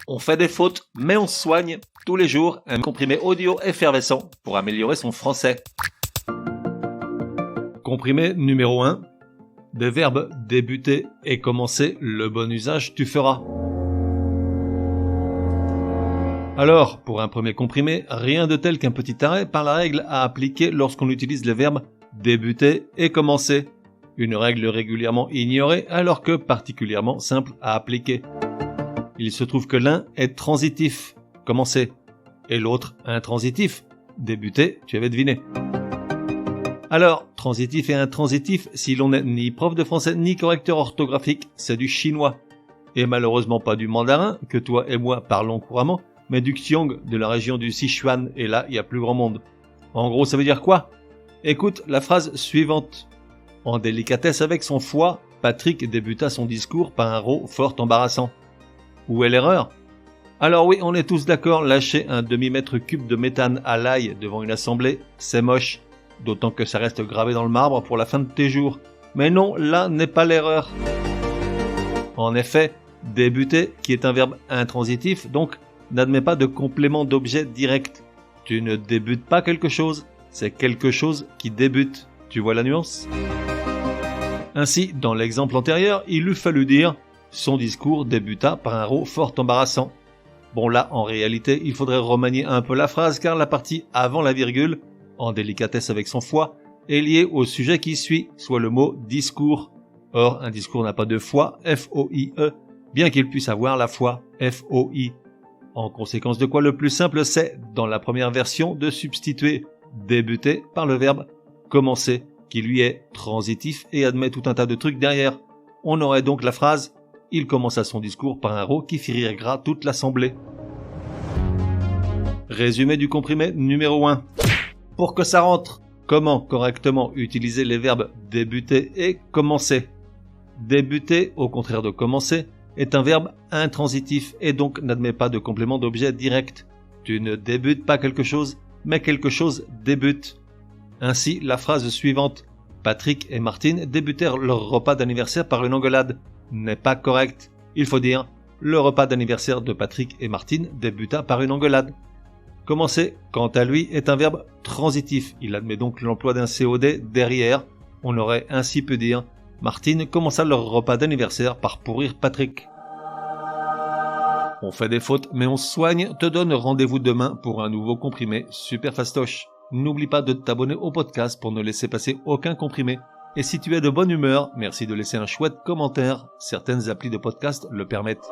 On fait des fautes, mais on se soigne. Tous les jours, un comprimé audio effervescent pour améliorer son français. Comprimé numéro 1. Des verbes débuter et commencer, le bon usage tu feras. Alors, pour un premier comprimé, rien de tel qu'un petit arrêt par la règle à appliquer lorsqu'on utilise les verbes débuter et commencer. Une règle régulièrement ignorée alors que particulièrement simple à appliquer. Il se trouve que l'un est transitif, commencer, et l'autre intransitif, débuter, tu avais deviné. Alors, transitif et intransitif, si l'on n'est ni prof de français ni correcteur orthographique, c'est du chinois. Et malheureusement pas du mandarin, que toi et moi parlons couramment, mais du xiong de la région du Sichuan, et là, il y a plus grand monde. En gros, ça veut dire quoi? Écoute la phrase suivante. En délicatesse avec son foie, Patrick débuta son discours par un rot fort embarrassant. Où est l'erreur? Alors oui, on est tous d'accord, lâcher un demi-mètre cube de méthane à l'ail devant une assemblée, c'est moche. D'autant que ça reste gravé dans le marbre pour la fin de tes jours. Mais non, là n'est pas l'erreur. En effet, débuter, qui est un verbe intransitif, donc n'admet pas de complément d'objet direct. Tu ne débutes pas quelque chose, c'est quelque chose qui débute. Tu vois la nuance? Ainsi, dans l'exemple antérieur, il eût fallu dire « Son discours débuta par un rot fort embarrassant ». Bon là, en réalité, il faudrait remanier un peu la phrase car la partie avant la virgule, en délicatesse avec son foie, est liée au sujet qui suit, soit le mot « discours ». Or, un discours n'a pas de foie, F-O-I-E, bien qu'il puisse avoir la foi, F-O-I. En conséquence de quoi, le plus simple, c'est, dans la première version, de substituer « débuter » par le verbe « commencer », qui lui est transitif et admet tout un tas de trucs derrière. On aurait donc la phrase « Il commença son discours par un rot qui fit rire gras toute l'assemblée ». Résumé du comprimé numéro 1. Pour que ça rentre, comment correctement utiliser les verbes débuter et commencer? Débuter, au contraire de commencer, est un verbe intransitif et donc n'admet pas de complément d'objet direct. Tu ne débutes pas quelque chose, mais quelque chose débute. Ainsi, la phrase suivante « Patrick et Martine débutèrent leur repas d'anniversaire par une engueulade » n'est pas correcte. Il faut dire « Le repas d'anniversaire de Patrick et Martine débuta par une engueulade ». Commencer, quant à lui, est un verbe transitif. Il admet donc l'emploi d'un COD derrière. On aurait ainsi pu dire « Martine commença leur repas d'anniversaire par pourrir Patrick ». On fait des fautes, mais on se soigne. Te donne rendez-vous demain pour un nouveau comprimé super fastoche. N'oublie pas de t'abonner au podcast pour ne laisser passer aucun comprimé. Et si tu es de bonne humeur, merci de laisser un chouette commentaire. Certaines applis de podcast le permettent.